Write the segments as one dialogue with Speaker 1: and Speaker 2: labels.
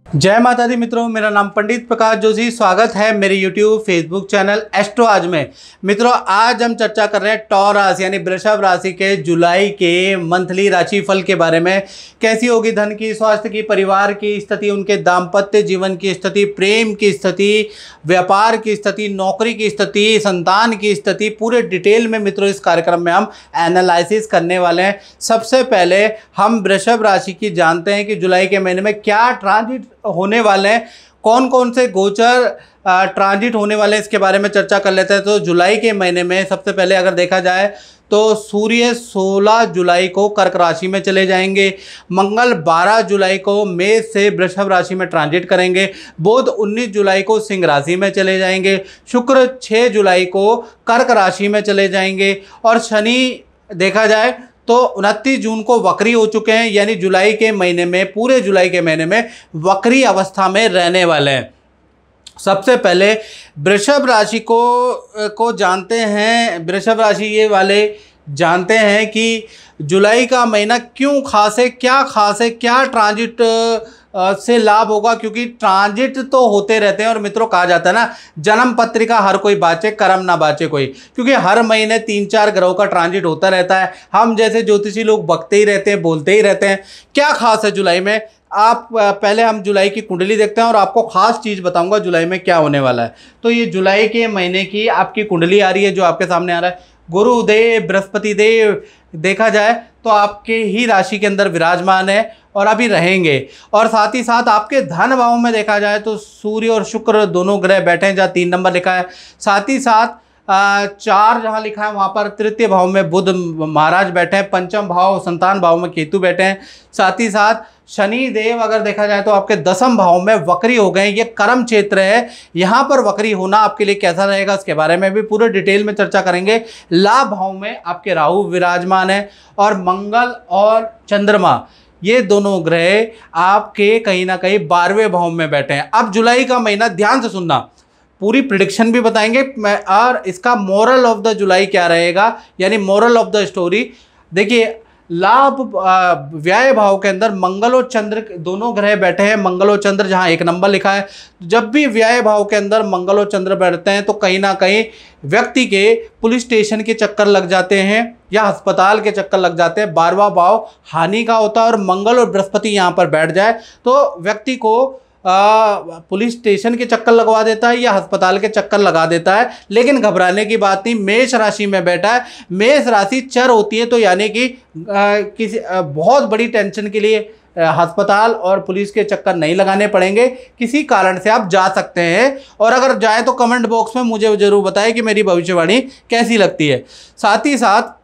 Speaker 1: जय माता दी मित्रों, मेरा नाम पंडित प्रकाश जोशी। स्वागत है मेरे YouTube फेसबुक चैनल एस्ट्रो आज में। मित्रों, आज हम चर्चा कर रहे हैं टॉरस यानी वृषभ राशि के जुलाई के मंथली राशिफल के बारे में। कैसी होगी धन की, स्वास्थ्य की, परिवार की स्थिति, उनके दाम्पत्य जीवन की स्थिति, प्रेम की स्थिति, व्यापार की स्थिति, नौकरी की स्थिति, संतान की स्थिति, पूरे डिटेल में मित्रों इस कार्यक्रम में हम एनालिसिस करने वाले हैं। सबसे पहले हम वृषभ राशि की जानते हैं कि जुलाई के महीने में क्या ट्रांजिट होने वाले हैं, कौन कौन से गोचर ट्रांजिट होने वाले हैं, इसके बारे में चर्चा कर लेते हैं। तो जुलाई के महीने में सबसे पहले अगर देखा जाए तो सूर्य 16 जुलाई को कर्क राशि में चले जाएंगे, मंगल 12 जुलाई को मेष से वृषभ राशि में ट्रांजिट करेंगे, बुध 19 जुलाई को सिंह राशि में चले जाएंगे, शुक्र 6 जुलाई को कर्क राशि में चले जाएंगे और शनि देखा जाए तो 29 जून को वक्री हो चुके हैं, यानी जुलाई के महीने में, पूरे जुलाई के महीने में वक्री अवस्था में रहने वाले हैं। सबसे पहले वृषभ राशि को जानते हैं। वृषभ राशि ये वाले जानते हैं कि जुलाई का महीना क्यों खास है, क्या ट्रांजिट से लाभ होगा, क्योंकि ट्रांजिट तो होते रहते हैं। और मित्रों कहा जाता है ना, जन्म पत्रिका हर कोई बाँचे, कर्म ना बाँचे कोई, क्योंकि हर महीने 3-4 ग्रहों का ट्रांजिट होता रहता है। हम जैसे ज्योतिषी लोग बकते ही रहते हैं, बोलते ही रहते हैं। क्या खास है जुलाई में, आप पहले हम जुलाई की कुंडली देखते हैं और आपको खास चीज़ बताऊंगा जुलाई में क्या होने वाला है। तो ये जुलाई के महीने की आपकी कुंडली आ रही है जो आपके सामने आ रहा है। गुरुदेव बृहस्पति देव देखा जाए तो आपके ही राशि के अंदर विराजमान है और अभी रहेंगे। और साथ ही साथ आपके धन भाव में देखा जाए तो सूर्य और शुक्र दोनों ग्रह बैठे हैं, जहाँ 3 नंबर लिखा है। साथ ही साथ 4 जहाँ लिखा है वहाँ पर तृतीय भाव में बुध महाराज बैठे हैं, पंचम भाव संतान भाव में केतु बैठे हैं। साथ ही साथ शनि देव अगर देखा जाए तो आपके 10वें भाव में वक्री हो गए। ये कर्म क्षेत्र है, यहाँ पर वक्री होना आपके लिए कैसा रहेगा इसके बारे में भी पूरे डिटेल में चर्चा करेंगे। लाभ भाव में आपके राहु विराजमान है और मंगल और चंद्रमा ये दोनों ग्रह आपके कहीं ना कहीं 12वें भाव में बैठे हैं। अब जुलाई का महीना ध्यान से सुनना, पूरी प्रिडिक्शन भी बताएंगे और इसका मोरल ऑफ द जुलाई क्या रहेगा, यानी मोरल ऑफ द स्टोरी। देखिए, लाभ व्यय भाव के अंदर मंगल और चंद्र दोनों ग्रह बैठे हैं। मंगल और चंद्र जहां 1 नंबर लिखा है, जब भी व्यय भाव के अंदर मंगल और चंद्र बैठते हैं तो कहीं ना कहीं व्यक्ति के पुलिस स्टेशन के चक्कर लग जाते हैं या अस्पताल के चक्कर लग जाते हैं। 12वां भाव हानि का होता है और मंगल और बृहस्पति यहाँ पर बैठ जाए तो व्यक्ति को पुलिस स्टेशन के चक्कर लगवा देता है या अस्पताल के चक्कर लगा देता है। लेकिन घबराने की बात नहीं, मेष राशि में बैठा है। मेष राशि चर होती है, तो यानी कि किसी बहुत बड़ी टेंशन के लिए अस्पताल और पुलिस के चक्कर नहीं लगाने पड़ेंगे। किसी कारण से आप जा सकते हैं और अगर जाए तो कमेंट बॉक्स में मुझे ज़रूर बताएं कि मेरी भविष्यवाणी कैसी लगती है। साथ ही साथ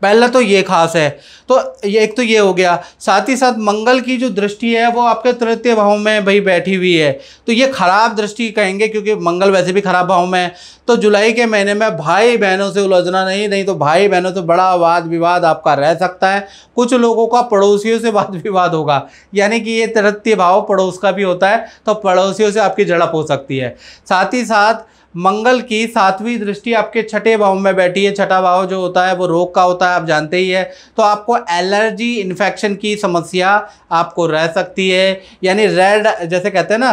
Speaker 1: पहला तो ये खास है, तो ये एक तो ये हो गया। साथ ही साथ मंगल की जो दृष्टि है वो आपके तृतीय भाव में भाई बैठी हुई है, तो ये खराब दृष्टि कहेंगे क्योंकि मंगल वैसे भी खराब भाव में है। तो जुलाई के महीने में भाई बहनों से उलझना नहीं तो भाई बहनों से बड़ा वाद विवाद आपका रह सकता है। कुछ लोगों का पड़ोसियों से वाद विवाद होगा, यानी कि ये तृतीय भाव पड़ोस का भी होता है, तो पड़ोसियों से आपकी झड़प हो सकती है। साथ ही साथ मंगल की 7वीं दृष्टि आपके 6ठे भाव में बैठी है। 6ठा भाव जो होता है वो रोग का होता है, आप जानते ही है। तो आपको एलर्जी इन्फेक्शन की समस्या आपको रह सकती है, यानी रेड जैसे कहते हैं ना,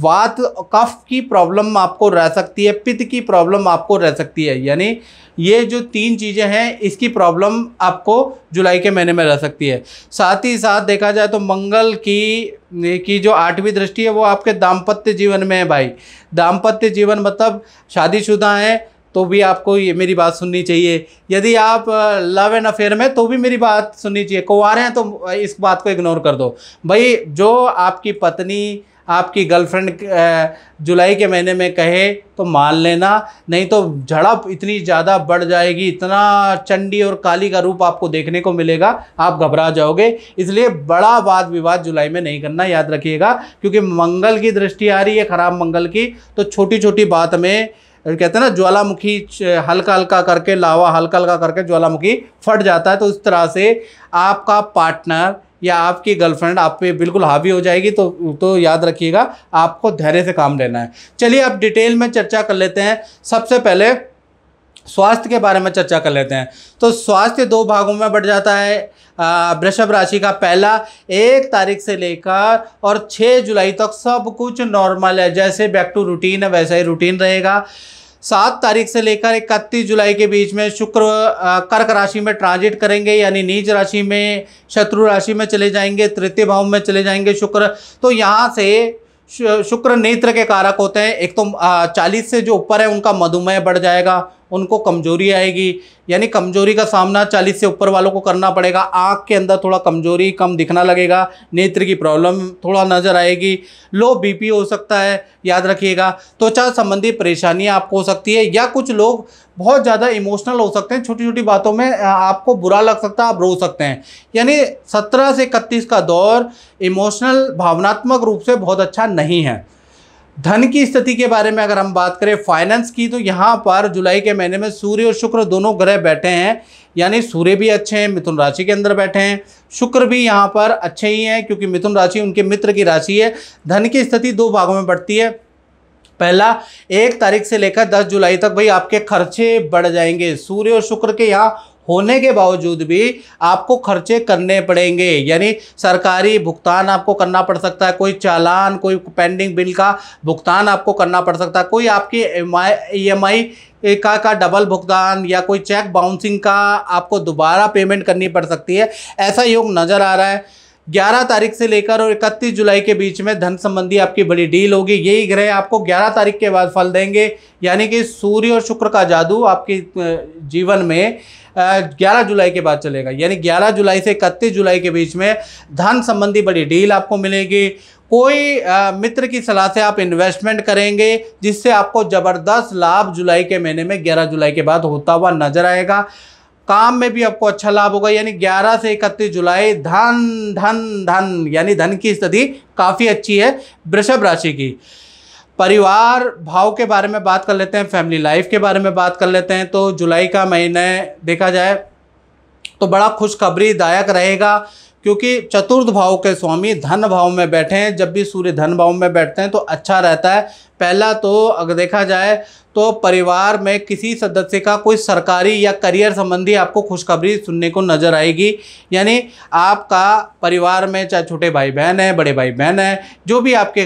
Speaker 1: वात कफ की प्रॉब्लम आपको रह सकती है, पित्त की प्रॉब्लम आपको रह सकती है। यानी ये जो 3 चीज़ें हैं इसकी प्रॉब्लम आपको जुलाई के महीने में रह सकती है। साथ ही साथ देखा जाए तो मंगल की जो 8वीं दृष्टि है वो आपके दाम्पत्य जीवन में है। भाई दाम्पत्य जीवन मतलब शादीशुदा हैं तो भी आपको ये मेरी बात सुननी चाहिए। यदि आप लव एंड अफेयर में तो भी मेरी बात सुननी चाहिए। कुंवारे हैं तो इस बात को इग्नोर कर दो। भाई जो आपकी पत्नी आपकी गर्लफ्रेंड जुलाई के महीने में कहे तो मान लेना, नहीं तो झड़प इतनी ज़्यादा बढ़ जाएगी, इतना चंडी और काली का रूप आपको देखने को मिलेगा, आप घबरा जाओगे। इसलिए बड़ा वाद विवाद जुलाई में नहीं करना, याद रखिएगा, क्योंकि मंगल की दृष्टि आ रही है खराब मंगल की। तो छोटी छोटी बात में कहते हैं ना, ज्वालामुखी हल्का हल्का करके, लावा हल्का हल्का करके ज्वालामुखी फट जाता है। तो इस तरह से आपका पार्टनर या आपकी गर्लफ्रेंड आप पे बिल्कुल हावी हो जाएगी, तो याद रखिएगा आपको धैर्य से काम लेना है। चलिए अब डिटेल में चर्चा कर लेते हैं। सबसे पहले स्वास्थ्य के बारे में चर्चा कर लेते हैं। तो स्वास्थ्य दो भागों में बढ़ जाता है वृषभ राशि का। पहला, 1 तारीख से लेकर और 6 जुलाई तक सब कुछ नॉर्मल है, जैसे बैक टू रूटीन है वैसा ही रूटीन रहेगा। 7 तारीख से लेकर 31 जुलाई के बीच में शुक्र कर्क राशि में ट्रांजिट करेंगे, यानी नीच राशि में, शत्रु राशि में चले जाएंगे, तृतीय भाव में चले जाएंगे शुक्र। तो यहाँ से शुक्र नेत्र के कारक होते हैं। एक तो 40 से जो ऊपर है उनका मधुमेह बढ़ जाएगा, उनको कमजोरी आएगी, यानी कमजोरी का सामना 40 से ऊपर वालों को करना पड़ेगा। आँख के अंदर थोड़ा कमजोरी कम दिखना लगेगा, नेत्र की प्रॉब्लम थोड़ा नज़र आएगी, लो बीपी हो सकता है, याद रखिएगा। त्वचा संबंधी परेशानियाँ आपको हो सकती है, या कुछ लोग बहुत ज़्यादा इमोशनल हो सकते हैं, छोटी छोटी बातों में आपको बुरा लग सकता है, आप रो सकते हैं। यानी 17 से 31 का दौर इमोशनल भावनात्मक रूप से बहुत अच्छा नहीं है। धन की स्थिति के बारे में अगर हम बात करें फाइनेंस की, तो यहाँ पर जुलाई के महीने में सूर्य और शुक्र दोनों ग्रह बैठे हैं, यानी सूर्य भी अच्छे हैं, मिथुन राशि के अंदर बैठे हैं, शुक्र भी यहाँ पर अच्छे ही हैं क्योंकि मिथुन राशि उनके मित्र की राशि है। धन की स्थिति दो भागों में बढ़ती है। पहला, 1 तारीख से लेकर 10 जुलाई तक भाई आपके खर्चे बढ़ जाएंगे। सूर्य और शुक्र के यहाँ होने के बावजूद भी आपको खर्चे करने पड़ेंगे, यानी सरकारी भुगतान आपको करना पड़ सकता है, कोई चालान, कोई पेंडिंग बिल का भुगतान आपको करना पड़ सकता है, कोई आपकी EMI का डबल भुगतान, या कोई चेक बाउंसिंग का आपको दोबारा पेमेंट करनी पड़ सकती है। ऐसा योग नज़र आ रहा है। 11 तारीख से लेकर और 31 जुलाई के बीच में धन संबंधी आपकी बड़ी डील होगी। यही ग्रह आपको 11 तारीख के बाद फल देंगे, यानी कि सूर्य और शुक्र का जादू आपके जीवन में 11 जुलाई के बाद चलेगा, यानी 11 जुलाई से 31 जुलाई के बीच में धन संबंधी बड़ी डील आपको मिलेगी। कोई मित्र की सलाह से आप इन्वेस्टमेंट करेंगे जिससे आपको ज़बरदस्त लाभ जुलाई के महीने में 11 जुलाई के बाद होता हुआ नजर आएगा। काम में भी आपको अच्छा लाभ होगा, यानी 11 से 31 जुलाई धन धन धन यानी धन की स्थिति काफ़ी अच्छी है वृषभ राशि की। परिवार भाव के बारे में बात कर लेते हैं, फैमिली लाइफ के बारे में बात कर लेते हैं। तो जुलाई का महीना देखा जाए तो बड़ा खुशखबरीदायक रहेगा, क्योंकि चतुर्थ भाव के स्वामी धन भाव में बैठे हैं। जब भी सूर्य धन भाव में बैठते हैं तो अच्छा रहता है। पहला तो अगर देखा जाए तो परिवार में किसी सदस्य का कोई सरकारी या करियर संबंधी आपको खुशखबरी सुनने को नज़र आएगी, यानी आपका परिवार में चाहे छोटे भाई बहन हैं, बड़े भाई बहन हैं, जो भी आपके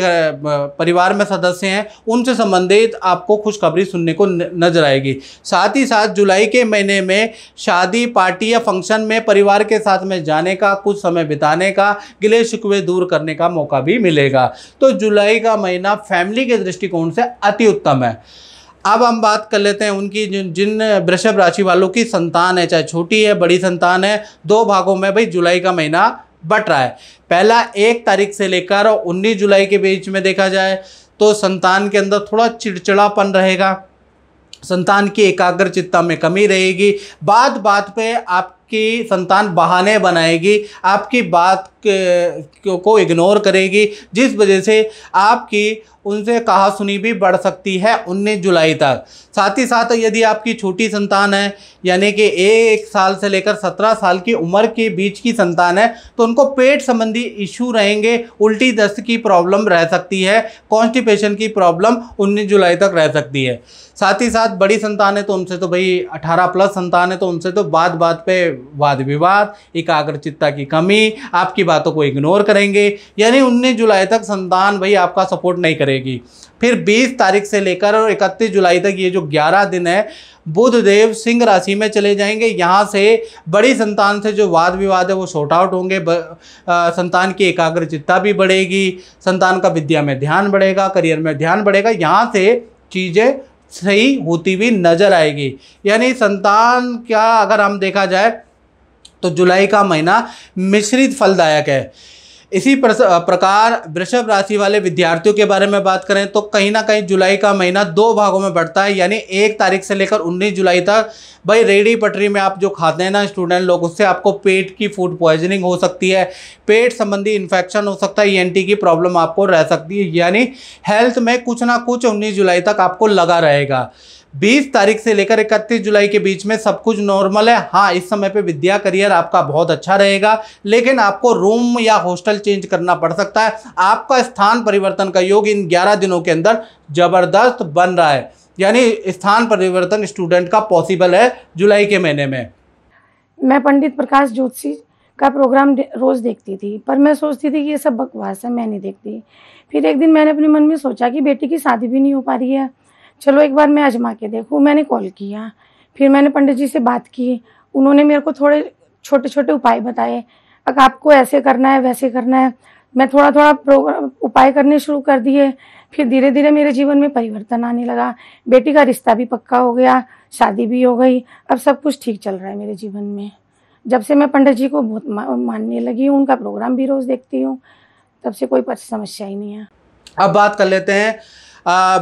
Speaker 1: परिवार में सदस्य हैं, उनसे संबंधित आपको खुशखबरी सुनने को नज़र आएगी। साथ ही साथ जुलाई के महीने में शादी, पार्टी या फंक्शन में परिवार के साथ में जाने का, कुछ समय बिताने का, गिले शिकवे दूर करने का मौका भी मिलेगा। तो जुलाई का महीना फैमिली के दृष्टिकोण से अति उत्तम है। अब हम बात कर लेते हैं उनकी जिन वृषभ राशि वालों की संतान है, चाहे छोटी है बड़ी संतान है, दो भागों में भाई जुलाई का महीना बट रहा है। पहला 1 तारीख से लेकर 19 जुलाई के बीच में देखा जाए तो संतान के अंदर थोड़ा चिड़चिड़ापन रहेगा, संतान की एकाग्रचित्ता में कमी रहेगी, बात बात पे आपकी संतान बहाने बनाएगी, आपकी बात को इग्नोर करेगी, जिस वजह से आपकी उनसे कहा सुनी भी बढ़ सकती है 19 जुलाई तक। साथ ही साथ यदि आपकी छोटी संतान है, यानी कि 1 साल से लेकर 17 साल की उम्र के बीच की संतान है, तो उनको पेट संबंधी इशू रहेंगे, उल्टी दस्त की प्रॉब्लम रह सकती है, कॉन्स्टिपेशन की प्रॉब्लम 19 जुलाई तक रह सकती है। साथ ही साथ बड़ी संतान है तो उनसे तो भाई 18+ संतान है तो उनसे तो बात बात पे वाद विवाद, एकाग्रचित्ता की कमी, आपकी बातों को इग्नोर करेंगे, यानी 19 जुलाई तक संतान भाई आपका सपोर्ट नहीं करेगी। फिर 20 तारीख से लेकर और 31 जुलाई तक ये जो 11 दिन है, बुध देव सिंह राशि में चले जाएंगे। यहाँ से बड़ी संतान से जो वाद विवाद है वो सॉर्ट आउट होंगे, संतान की एकाग्रचित्ता भी बढ़ेगी, संतान का विद्या में ध्यान बढ़ेगा, करियर में ध्यान बढ़ेगा, यहाँ से चीज़ें सही होती हुई नजर आएगी। यानी संतान का अगर हम देखा जाए तो जुलाई का महीना मिश्रित फलदायक है। इसी प्रकार वृषभ राशि वाले विद्यार्थियों के बारे में बात करें तो कहीं ना कहीं जुलाई का महीना 2 भागों में बढ़ता है, यानी 1 तारीख से लेकर 19 जुलाई तक भाई रेडी पटरी में आप जो खाते हैं ना स्टूडेंट लोग, उससे आपको पेट की फूड पॉइजनिंग हो सकती है, पेट संबंधी इन्फेक्शन हो सकता है, ENT की प्रॉब्लम आपको रह सकती है, यानी हेल्थ में कुछ ना कुछ 19 जुलाई तक आपको लगा रहेगा। 20 तारीख से लेकर 31 जुलाई के बीच में सब कुछ नॉर्मल है। हाँ, इस समय पे विद्या करियर आपका बहुत अच्छा रहेगा, लेकिन आपको रूम या हॉस्टल चेंज करना पड़ सकता है। आपका स्थान परिवर्तन का योग इन 11 दिनों के अंदर जबरदस्त बन रहा है, यानी स्थान परिवर्तन स्टूडेंट का पॉसिबल है जुलाई के महीने में।
Speaker 2: मैं पंडित प्रकाश ज्योतिषी का प्रोग्राम रोज़ देखती थी, पर मैं सोचती थी कि ये सब बकवास है, मैं नहीं देखती। फिर एक दिन मैंने अपने मन में सोचा कि बेटी की शादी भी नहीं हो पा रही है, चलो एक बार मैं आजमा के देखूँ। मैंने कॉल किया, फिर मैंने पंडित जी से बात की। उन्होंने मेरे को थोड़े छोटे छोटे उपाय बताए, अगर आपको ऐसे करना है वैसे करना है। मैं थोड़ा थोड़ा प्रोग्राम उपाय करने शुरू कर दिए। फिर धीरे धीरे मेरे जीवन में परिवर्तन आने लगा। बेटी का रिश्ता भी पक्का हो गया, शादी भी हो गई। अब सब कुछ ठीक चल रहा है मेरे जीवन में। जब से मैं पंडित जी को बहुत मानने लगी हूँ, उनका प्रोग्राम भी रोज़ देखती हूँ, तब से कोई समस्या ही नहीं है।
Speaker 1: अब बात कर लेते हैं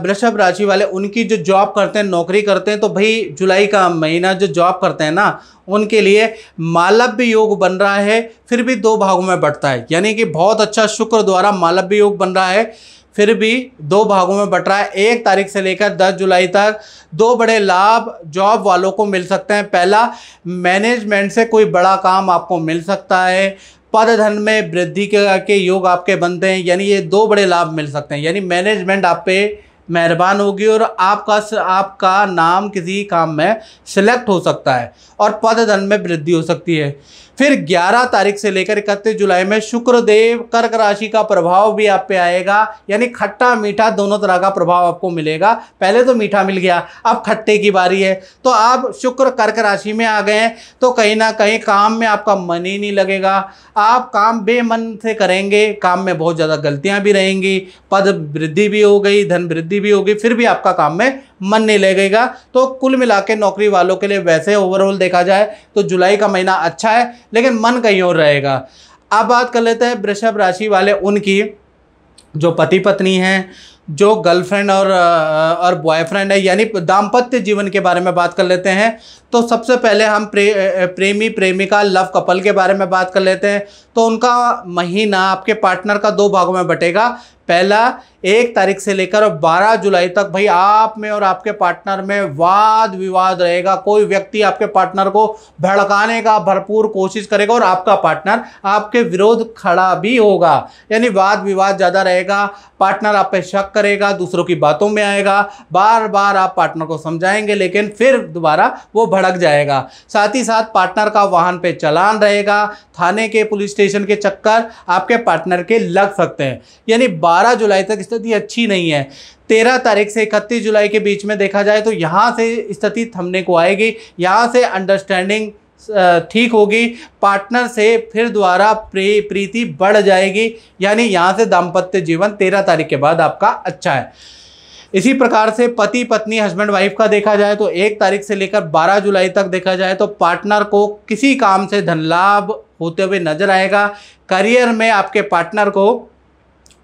Speaker 1: वृषभ राशि वाले, उनकी जो जॉब करते हैं, नौकरी करते हैं, तो भाई जुलाई का महीना जो जॉब करते हैं ना, उनके लिए मालव्य योग बन रहा है, फिर भी 2 भागों में बंटता है। यानी कि बहुत अच्छा शुक्र द्वारा मालव्य योग बन रहा है, फिर भी 2 भागों में बट रहा है। 1 तारीख से लेकर 10 जुलाई तक 2 बड़े लाभ जॉब वालों को मिल सकते हैं। पहला, मैनेजमेंट से कोई बड़ा काम आपको मिल सकता है। पद धन में वृद्धि के योग आपके बनते हैं, यानी ये 2 बड़े लाभ मिल सकते हैं। यानी मैनेजमेंट आप पे मेहरबान होगी और आपका नाम किसी काम में सिलेक्ट हो सकता है और पद धन में वृद्धि हो सकती है। फिर 11 तारीख से लेकर 31 जुलाई में शुक्रदेव कर्क राशि का प्रभाव भी आप पे आएगा, यानी खट्टा मीठा दोनों तरह का प्रभाव आपको मिलेगा। पहले तो मीठा मिल गया, अब खट्टे की बारी है। तो आप शुक्र कर्क राशि में आ गए हैं, तो कहीं ना कहीं काम में आपका मन ही नहीं लगेगा। आप काम बेमन से करेंगे, काम में बहुत ज़्यादा गलतियां भी रहेंगी, पद वृद्धि भी हो गई, धन वृद्धि भी होगी, फिर भी आपका काम में मन नहीं लगेगा। तो कुल मिला के नौकरी वालों के लिए वैसे ओवरऑल देखा जाए तो जुलाई का महीना अच्छा है, लेकिन मन कहीं और रहेगा। अब बात कर लेते हैं वृषभ राशि वाले, उनकी जो पति पत्नी हैं, जो गर्लफ्रेंड और बॉयफ्रेंड है, यानी दाम्पत्य जीवन के बारे में बात कर लेते हैं। तो सबसे पहले हम प्रेमी प्रेमिका लव कपल के बारे में बात कर लेते हैं। तो उनका महीना आपके पार्टनर का 2 भागों में बटेगा। पहला, 1 तारीख से लेकर 12 जुलाई तक भाई आप में और आपके पार्टनर में वाद विवाद रहेगा। कोई व्यक्ति आपके पार्टनर को भड़काने का भरपूर कोशिश करेगा और आपका पार्टनर आपके विरोध खड़ा भी होगा, यानी वाद विवाद ज़्यादा रहेगा। पार्टनर आप पे शक करेगा, दूसरों की बातों में आएगा, बार बार आप पार्टनर को समझाएंगे लेकिन फिर दोबारा वो भड़क जाएगा। साथ ही साथ पार्टनर का वाहन पे चालान रहेगा, थाने के पुलिस स्टेशन के चक्कर आपके पार्टनर के लग सकते हैं। यानी 12 जुलाई तक स्थिति अच्छी नहीं है। 13 तारीख से 31 जुलाई के बीच में देखा जाए तो यहाँ से स्थिति थमने को आएगी, यहाँ से अंडरस्टैंडिंग ठीक होगी, पार्टनर से फिर दोबारा प्रीति बढ़ जाएगी। यानी यहाँ से दाम्पत्य जीवन 13 तारीख के बाद आपका अच्छा है। इसी प्रकार से पति पत्नी हस्बैंड वाइफ का देखा जाए तो 1 तारीख से लेकर 12 जुलाई तक देखा जाए तो पार्टनर को किसी काम से धन लाभ होते हुए नजर आएगा। करियर में आपके पार्टनर को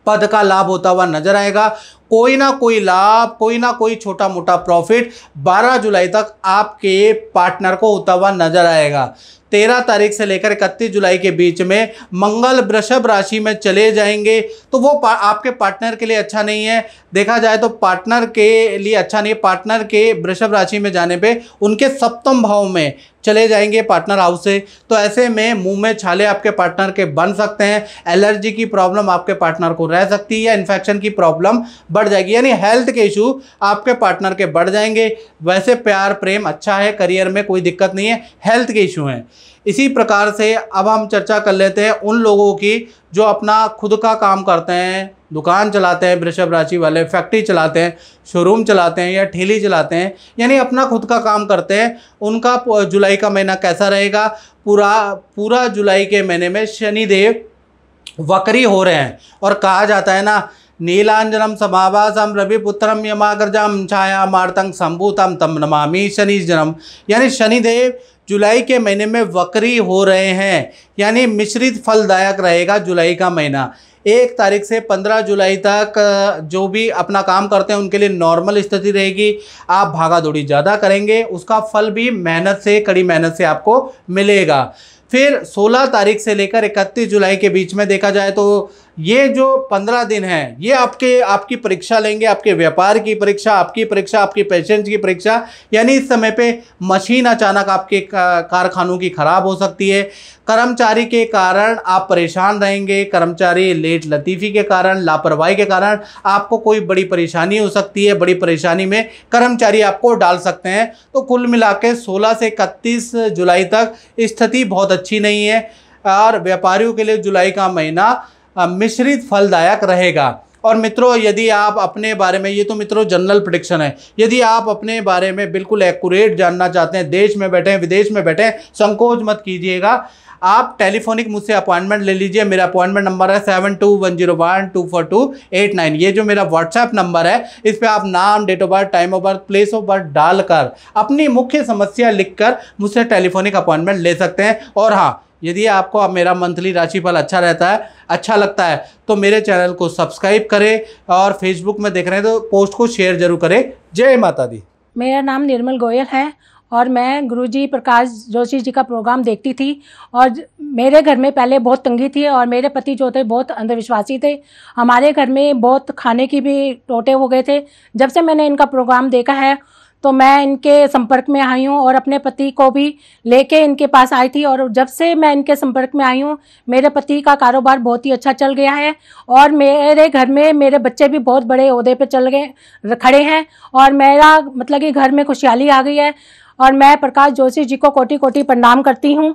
Speaker 1: पद का लाभ होता हुआ नजर आएगा। कोई ना कोई लाभ, कोई ना कोई छोटा मोटा प्रॉफिट 12 जुलाई तक आपके पार्टनर को होता हुआ नजर आएगा। 13 तारीख से लेकर 31 जुलाई के बीच में मंगल वृषभ राशि में चले जाएंगे, तो वो आपके पार्टनर के लिए अच्छा नहीं है। देखा जाए तो पार्टनर के लिए अच्छा नहीं है। पार्टनर के वृषभ राशि में जाने पे उनके 7वें भाव में चले जाएंगे पार्टनर हाउस से, तो ऐसे में मुंह में छाले आपके पार्टनर के बन सकते हैं। एलर्जी की प्रॉब्लम आपके पार्टनर को रह सकती है या इन्फेक्शन की प्रॉब्लम बढ़ जाएगी, यानी हेल्थ के इशू आपके पार्टनर के बढ़ जाएंगे। वैसे प्यार प्रेम अच्छा है, करियर में कोई दिक्कत नहीं है, हेल्थ के इशू हैं। इसी प्रकार से अब हम चर्चा कर लेते हैं उन लोगों की जो अपना खुद का काम करते हैं, दुकान चलाते हैं, वृषभ राशि वाले फैक्ट्री चलाते हैं, शोरूम चलाते हैं या ठेली चलाते हैं, यानी अपना खुद का काम करते हैं। उनका जुलाई का महीना कैसा रहेगा? पूरा जुलाई के महीने में शनिदेव वक्री हो रहे हैं और कहा जाता है ना, नीलांजनम समाभासम रविपुत्रम यमाग्रजम छाया मार्तंग संभूतम तम नमामि शनिजनम, यानी शनिदेव जुलाई के महीने में वक्री हो रहे हैं, यानी मिश्रित फलदायक रहेगा जुलाई का महीना। 1 तारीख से 15 जुलाई तक जो भी अपना काम करते हैं उनके लिए नॉर्मल स्थिति रहेगी। आप भागा दौड़ी ज़्यादा करेंगे, उसका फल भी मेहनत से, कड़ी मेहनत से आपको मिलेगा। फिर 16 तारीख से लेकर 31 जुलाई के बीच में देखा जाए तो ये जो 15 दिन हैं ये आपकी परीक्षा लेंगे, आपके व्यापार की परीक्षा, आपकी परीक्षा, आपकी पेशेंस की परीक्षा। यानी इस समय पे मशीन अचानक आपके कारखानों की खराब हो सकती है, कर्मचारी के कारण आप परेशान रहेंगे, कर्मचारी लेट लतीफ़ी के कारण, लापरवाही के कारण आपको कोई बड़ी परेशानी हो सकती है, बड़ी परेशानी में कर्मचारी आपको डाल सकते हैं। तो कुल मिला के 16 से 31 जुलाई तक स्थिति बहुत अच्छी नहीं है और व्यापारियों के लिए जुलाई का महीना मिश्रित फलदायक रहेगा। और मित्रों, यदि आप अपने बारे में, ये तो मित्रों जनरल प्रेडिक्शन है, यदि आप अपने बारे में बिल्कुल एक्यूरेट जानना चाहते हैं, देश में बैठे हैं, विदेश में बैठे हैं, संकोच मत कीजिएगा, आप टेलीफोनिक मुझसे अपॉइंटमेंट ले लीजिए। मेरा अपॉइंटमेंट नंबर है 7210124289। ये जो मेरा व्हाट्सएप नंबर है, इस पर आप नाम, date of birth, time of birth, place of birth डालकर अपनी मुख्य समस्या लिखकर मुझसे टेलीफोनिक अपॉइंटमेंट ले सकते हैं। और हाँ, यदि आपको मेरा मंथली राशिफल अच्छा लगता है तो मेरे चैनल को सब्सक्राइब करें और फेसबुक में देख रहे हैं तो पोस्ट को शेयर जरूर करें। जय माता दी।
Speaker 3: मेरा नाम निर्मल गोयल है और मैं गुरुजी प्रकाश जोशी जी का प्रोग्राम देखती थी। और मेरे घर में पहले बहुत तंगी थी और मेरे पति जो थे बहुत अंधविश्वासी थे। हमारे घर में बहुत खाने की भी टोटे हो गए थे। जब से मैंने इनका प्रोग्राम देखा है तो मैं इनके संपर्क में आई हूँ और अपने पति को भी लेके इनके पास आई थी। और जब से मैं इनके संपर्क में आई हूँ मेरे पति का कारोबार बहुत ही अच्छा चल गया है और मेरे घर में मेरे बच्चे भी बहुत बड़े ओहदे पे खड़े हैं और मेरा मतलब कि घर में खुशहाली आ गई है। और मैं प्रकाश जोशी जी को कोटि कोटि प्रणाम करती हूँ।